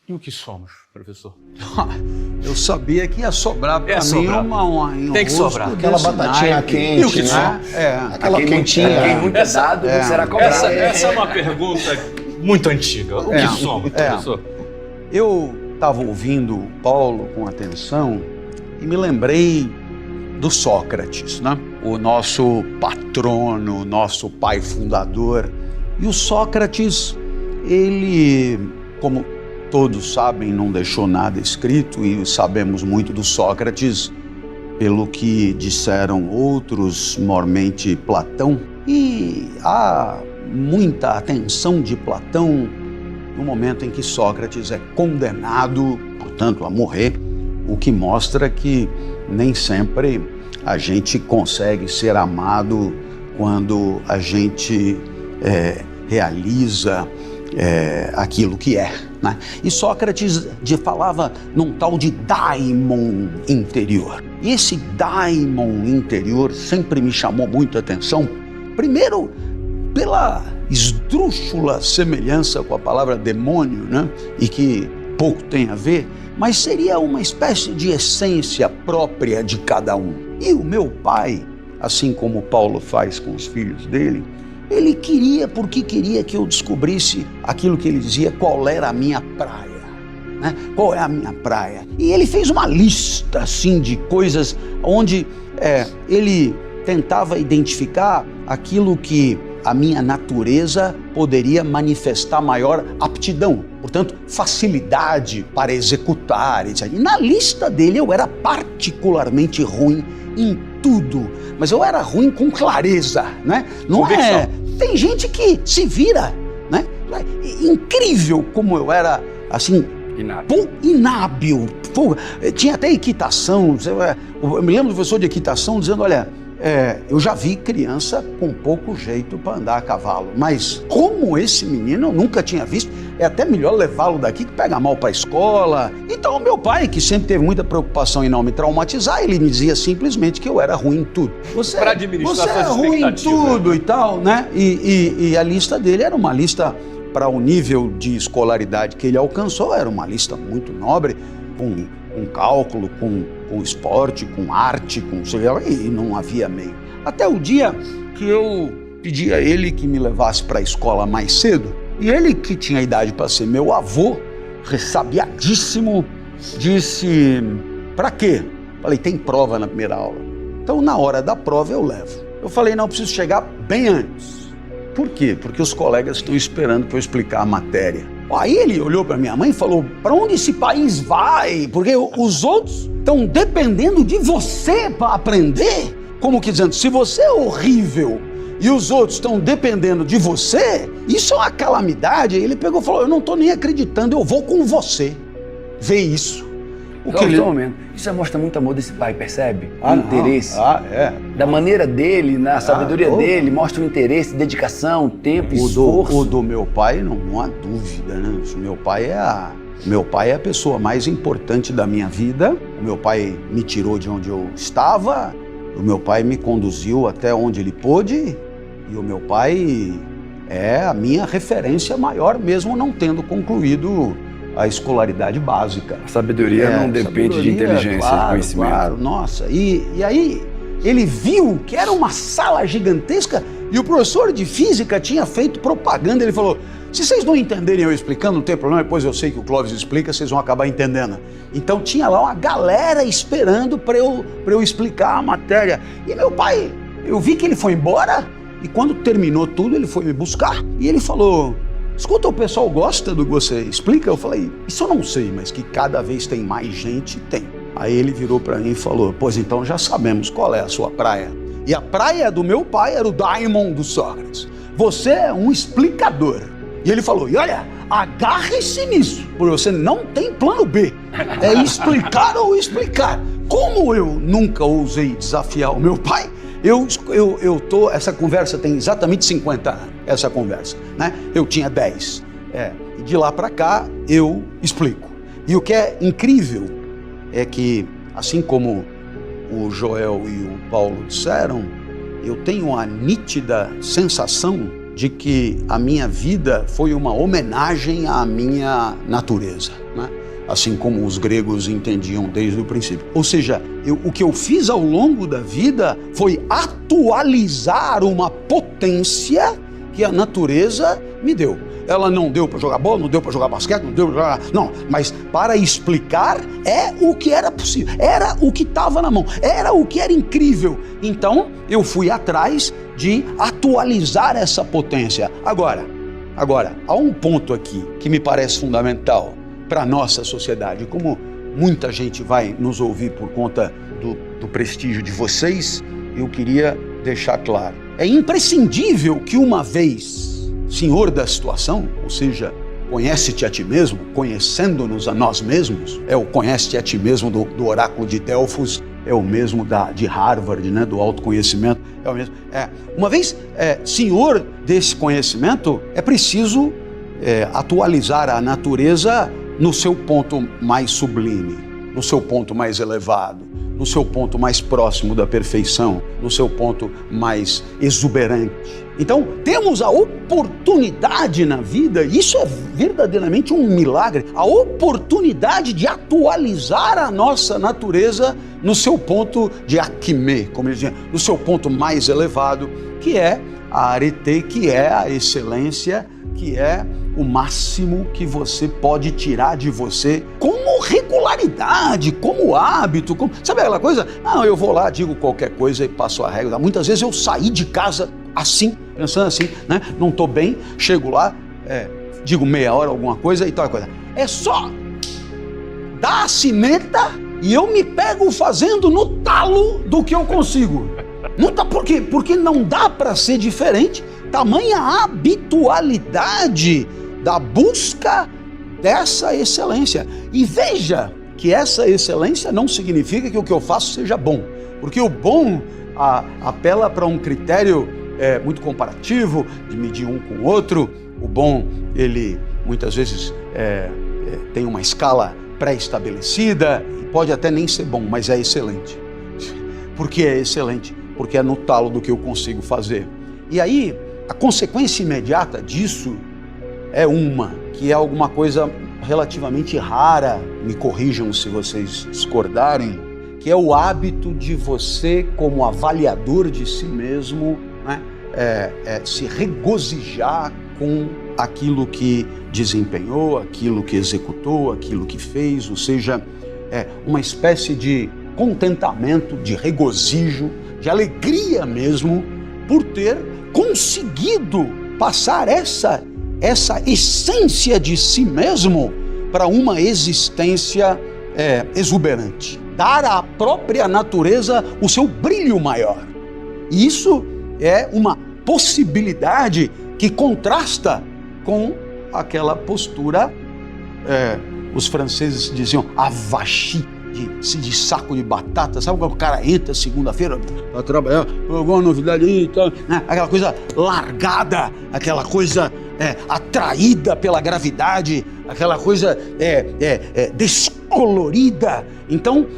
E o que somos, professor? Eu sabia que ia sobrar para mim um tem que sobrar. Aquela batatinha quente, E o que né? somos? Aquela quentinha. Quem muito é dado, será cobrado. Essa é uma pergunta muito antiga. O que somos, professor? Eu estava ouvindo o Paulo com atenção e me lembrei do Sócrates, né? O nosso patrono, o nosso pai fundador. E o Sócrates, ele, como todos sabem, não deixou nada escrito, e sabemos muito do Sócrates pelo que disseram outros, mormente Platão. E há muita atenção de Platão no momento em que Sócrates é condenado, portanto, a morrer, o que mostra que nem sempre a gente consegue ser amado quando a gente realiza aquilo que é, né? E Sócrates falava num tal de daimon interior. E esse daimon interior sempre me chamou muito a atenção. Primeiro, pela esdrúxula semelhança com a palavra demônio, né? E que pouco tem a ver, mas seria uma espécie de essência própria de cada um. E o meu pai, assim como Paulo faz com os filhos dele, ele queria, porque queria que eu descobrisse aquilo que ele dizia, qual era a minha praia, né? Qual é a minha praia? E ele fez uma lista, assim, de coisas onde ele tentava identificar aquilo que a minha natureza poderia manifestar maior aptidão, portanto, facilidade para executar, etc. E na lista dele eu era particularmente ruim em tudo, mas eu era ruim com clareza, né? Não é? Tem gente que se vira, né? Incrível como eu era, assim, inábil. Tinha até equitação. Eu me lembro do professor de equitação dizendo, olha, eu já vi criança com pouco jeito para andar a cavalo, mas como esse menino eu nunca tinha visto, é até melhor levá-lo daqui que pega mal para a escola. Então o meu pai, que sempre teve muita preocupação em não me traumatizar, ele me dizia simplesmente que eu era ruim em tudo. Você é ruim em tudo e tal, né? E a lista dele era uma lista, para o nível de escolaridade que ele alcançou, era uma lista muito nobre, com cálculo, com esporte, com arte, e não havia meio. Até o dia que eu pedi a ele que me levasse para a escola mais cedo, e ele, que tinha idade para ser meu avô, ressabiadíssimo, disse, para quê? Falei, tem prova na primeira aula. Então, na hora da prova, eu levo. Eu falei, não, eu preciso chegar bem antes. Por quê? Porque os colegas estão esperando para eu explicar a matéria. Aí ele olhou para minha mãe e falou, para onde esse país vai? Porque os outros estão dependendo de você para aprender. Como que dizendo, se você é horrível e os outros estão dependendo de você, isso é uma calamidade. Aí ele pegou e falou, eu não estou nem acreditando, eu vou com você ver isso. Só um momento. Isso mostra muito amor desse pai, percebe? O interesse. Da maneira dele, na sabedoria dele, mostra o interesse, dedicação, tempo, esforço. O do meu pai, não há dúvida, né? Meu pai é a pessoa mais importante da minha vida. O meu pai me tirou de onde eu estava, o meu pai me conduziu até onde ele pôde, e o meu pai é a minha referência maior, mesmo não tendo concluído a escolaridade básica. A sabedoria não depende de inteligência, de conhecimento. Claro, nossa. E aí ele viu que era uma sala gigantesca e o professor de física tinha feito propaganda. Ele falou, se vocês não entenderem eu explicando, não tem problema, depois eu sei que o Clóvis explica, vocês vão acabar entendendo. Então tinha lá uma galera esperando para eu explicar a matéria. E meu pai, eu vi que ele foi embora e quando terminou tudo ele foi me buscar e ele falou, escuta, o pessoal gosta do que você explica? Eu falei, isso eu não sei, mas que cada vez tem mais gente, tem. Aí ele virou para mim e falou, pois então já sabemos qual é a sua praia. E a praia do meu pai era o daimon do Sócrates. Você é um explicador. E ele falou, e olha, agarre-se nisso, porque você não tem plano B. É explicar ou explicar. Como eu nunca ousei desafiar o meu pai, essa conversa tem exatamente 50 anos, essa conversa, né? Eu tinha 10. E de lá para cá eu explico. E o que é incrível é que, assim como o Joel e o Paulo disseram, eu tenho a nítida sensação de que a minha vida foi uma homenagem à minha natureza, né? Assim como os gregos entendiam desde o princípio. Ou seja, o que eu fiz ao longo da vida foi atualizar uma potência que a natureza me deu. Ela não deu para jogar bola, não deu para jogar basquete, não deu para jogar... Não, mas para explicar é o que era possível, era o que estava na mão, era o que era incrível. Então eu fui atrás de atualizar essa potência. Agora, há um ponto aqui que me parece fundamental para a nossa sociedade. Como muita gente vai nos ouvir por conta do prestígio de vocês, eu queria deixar claro. É imprescindível que, uma vez senhor da situação, ou seja, conhece-te a ti mesmo, conhecendo-nos a nós mesmos, é o conhece-te a ti mesmo do oráculo de Delfos, é o mesmo de Harvard, né, do autoconhecimento, é o mesmo. Uma vez senhor desse conhecimento, é preciso atualizar a natureza no seu ponto mais sublime, no seu ponto mais elevado, no seu ponto mais próximo da perfeição, no seu ponto mais exuberante. Então, temos a oportunidade na vida, isso é verdadeiramente um milagre, a oportunidade de atualizar a nossa natureza no seu ponto de acme, como eles dizem, no seu ponto mais elevado, que é a arete, que é a excelência, que é o máximo que você pode tirar de você como regularidade, como hábito, sabe aquela coisa? Não, eu vou lá, digo qualquer coisa e passo a regra. Muitas vezes eu saí de casa assim, pensando assim, né? Não estou bem, chego lá, digo meia hora alguma coisa e tal coisa. É só dar a cineta e eu me pego fazendo no talo do que eu consigo. Não tá, por quê? Porque não dá para ser diferente, tamanha habitualidade da busca dessa excelência. E veja que essa excelência não significa que o que eu faço seja bom, porque o bom apela para um critério muito comparativo, de medir um com o outro. O bom, ele muitas vezes tem uma escala pré-estabelecida, e pode até nem ser bom, mas é excelente. Por que é excelente? Porque é no talo do que eu consigo fazer. E aí, a consequência imediata disso é que é alguma coisa relativamente rara, me corrijam se vocês discordarem, que é o hábito de você, como avaliador de si mesmo, né, se regozijar com aquilo que desempenhou, aquilo que executou, aquilo que fez, ou seja, uma espécie de contentamento, de regozijo, de alegria mesmo, por ter conseguido passar essa essência de si mesmo para uma existência exuberante. Dar à própria natureza o seu brilho maior. E isso é uma possibilidade que contrasta com aquela postura, os franceses diziam avachi, de saco de batata. Sabe quando o cara entra segunda-feira para trabalhar, alguma novidade aí e tal, né? Aquela coisa largada, aquela coisa atraída pela gravidade, aquela coisa descolorida. Então,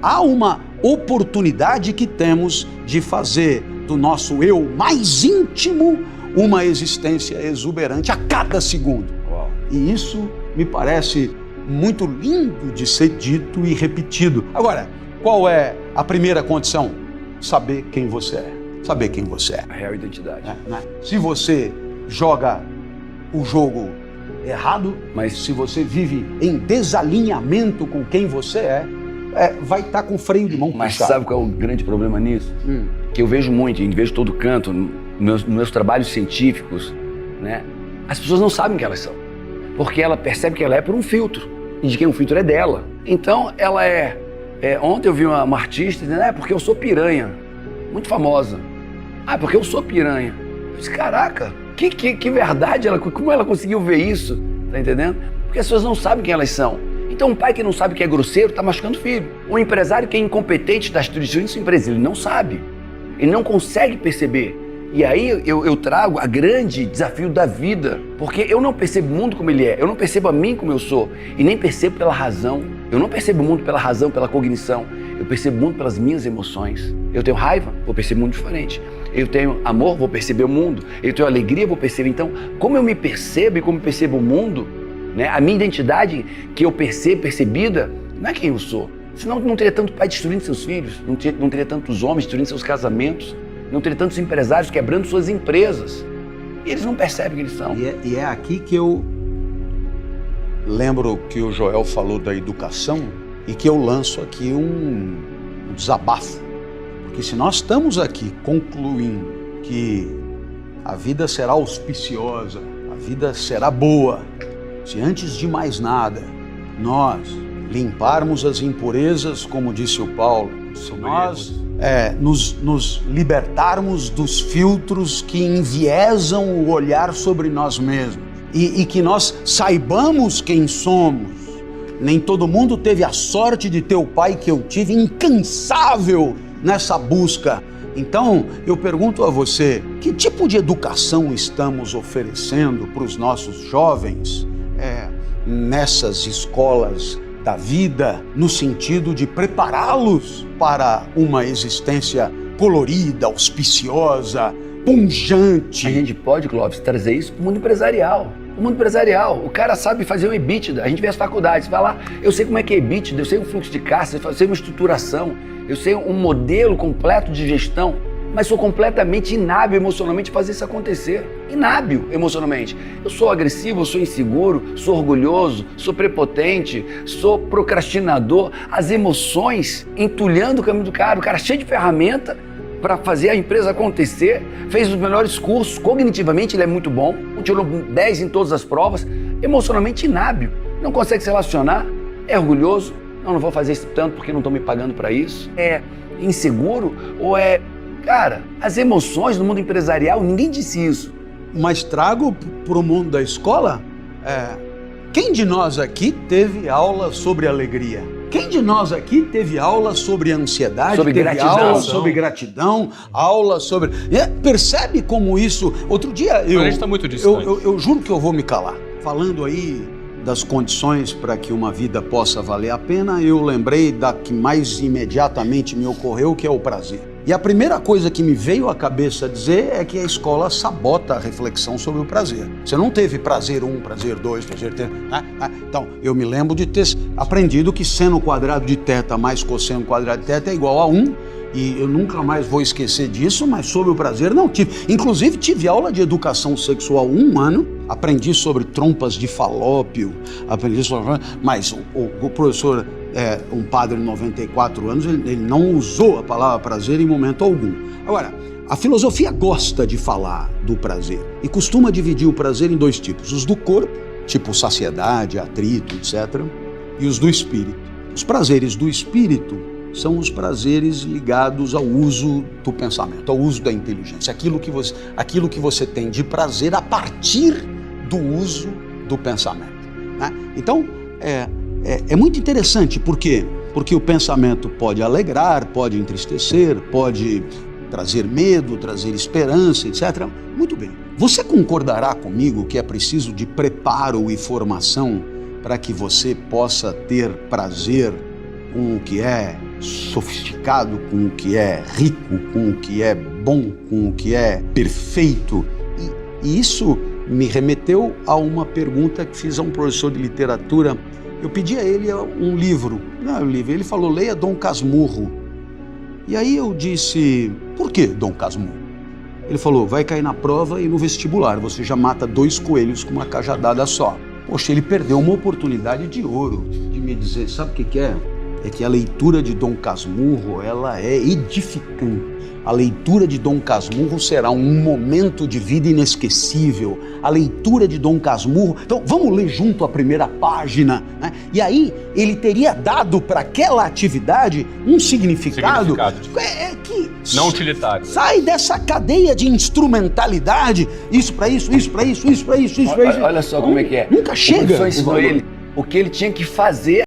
há uma oportunidade que temos de fazer do nosso eu mais íntimo uma existência exuberante a cada segundo. Uau. E isso me parece muito lindo de ser dito e repetido. Agora, qual é a primeira condição? Saber quem você é. Saber quem você é. A real identidade. Né? Se você joga o jogo errado, mas se você vive em desalinhamento com quem você vai estar com freio de mão puxado. Mas sabe qual é o grande problema nisso? Que eu vejo muito, e vejo todo canto, nos meus trabalhos científicos, né? As pessoas não sabem quem elas são, porque ela percebe que ela é por um filtro, e de quem o filtro é dela. Então ela ontem eu vi uma artista dizendo, porque eu sou piranha, muito famosa. Porque eu sou piranha. Eu disse, caraca, que verdade, como ela conseguiu ver isso, tá entendendo? Porque as pessoas não sabem quem elas são. Então um pai que não sabe que é grosseiro está machucando o filho. Um empresário que é incompetente das instituições de sua empresa, ele não sabe, ele não consegue perceber. E aí eu trago a grande desafio da vida, porque eu não percebo o mundo como ele é, eu não percebo a mim como eu sou, e nem percebo pela razão. Eu não percebo o mundo pela razão, pela cognição, eu percebo o mundo pelas minhas emoções. Eu tenho raiva, vou perceber o mundo diferente. Eu tenho amor, vou perceber o mundo. Eu tenho alegria, vou perceber. Então, como eu me percebo e como eu percebo o mundo, né? A minha identidade que eu percebida, não é quem eu sou. Senão não teria tanto pai destruindo seus filhos, não teria tantos homens destruindo seus casamentos, não teria tantos empresários quebrando suas empresas. E eles não percebem que eles são. E é aqui que eu lembro que o Joel falou da educação e que eu lanço aqui um desabafo. Porque se nós estamos aqui concluindo que a vida será auspiciosa, a vida será boa, se antes de mais nada nós limparmos as impurezas, como disse o Paulo, se nós nos libertarmos dos filtros que enviesam o olhar sobre nós mesmos e que nós saibamos quem somos. Nem todo mundo teve a sorte de ter o pai que eu tive, incansável nessa busca. Então, eu pergunto a você, que tipo de educação estamos oferecendo para os nossos jovens nessas escolas da vida, no sentido de prepará-los para uma existência colorida, auspiciosa, pungente? A gente pode, Clóvis, trazer isso para o mundo empresarial. O mundo empresarial, o cara sabe fazer um EBITDA. A gente vê as faculdades, vai lá, eu sei como é que é EBITDA, eu sei um fluxo de caixa, eu sei uma estruturação, eu sei um modelo completo de gestão, mas sou completamente inábil emocionalmente de fazer isso acontecer. Inábil emocionalmente. Eu sou agressivo, eu sou inseguro, sou orgulhoso, sou prepotente, sou procrastinador. As emoções entulhando o caminho do cara, o cara cheio de ferramenta para fazer a empresa acontecer, fez os melhores cursos, cognitivamente ele é muito bom, tirou 10 em todas as provas, emocionalmente inábil, não consegue se relacionar, é orgulhoso, não vou fazer isso tanto porque não estão me pagando para isso, é inseguro ou é... Cara, as emoções no mundo empresarial, ninguém disse isso. Mas trago para o mundo da escola, quem de nós aqui teve aula sobre alegria? Quem de nós aqui teve aula sobre ansiedade, sobre teve gratidão, aula sobre gratidão, aula sobre... Percebe como isso... Outro dia a gente está muito distante. Eu juro que eu vou me calar. Falando aí das condições para que uma vida possa valer a pena, eu lembrei da que mais imediatamente me ocorreu, que é o prazer. E a primeira coisa que me veio à cabeça dizer é que a escola sabota a reflexão sobre o prazer. Você não teve prazer 1, prazer 2, prazer 3... Então, eu me lembro de ter aprendido que seno quadrado de θ mais cosseno quadrado de θ é igual a 1, e eu nunca mais vou esquecer disso, mas sobre o prazer não tive. Inclusive, tive aula de educação sexual 1 ano, aprendi sobre trompas de falópio, aprendi sobre... Mas o professor... um padre de 94 anos, ele não usou a palavra prazer em momento algum. Agora, a filosofia gosta de falar do prazer e costuma dividir o prazer em 2 tipos. Os do corpo, tipo saciedade, atrito, etc. E os do espírito. Os prazeres do espírito são os prazeres ligados ao uso do pensamento, ao uso da inteligência. Aquilo que você tem de prazer a partir do uso do pensamento, né? Então, é muito interessante, por quê? Porque o pensamento pode alegrar, pode entristecer, pode trazer medo, trazer esperança, etc. Muito bem. Você concordará comigo que é preciso de preparo e formação para que você possa ter prazer com o que é sofisticado, com o que é rico, com o que é bom, com o que é perfeito? E isso me remeteu a uma pergunta que fiz a um professor de literatura. Eu pedi a ele um livro. Ele falou, leia Dom Casmurro. E aí eu disse, por que Dom Casmurro? Ele falou, vai cair na prova e no vestibular, você já mata 2 coelhos com uma cajadada só. Poxa, ele perdeu uma oportunidade de ouro de me dizer, sabe o que é? É que a leitura de Dom Casmurro, ela é edificante. A leitura de Dom Casmurro será um momento de vida inesquecível. A leitura de Dom Casmurro... Então, vamos ler junto a primeira página, né? E aí, ele teria dado para aquela atividade um significado que não utilitário. Sai dessa cadeia de instrumentalidade. Isso para isso, isso para isso, isso para isso, isso para isso. Olha só como é que é. Nunca chega. O professor ensinou ele o que ele tinha que fazer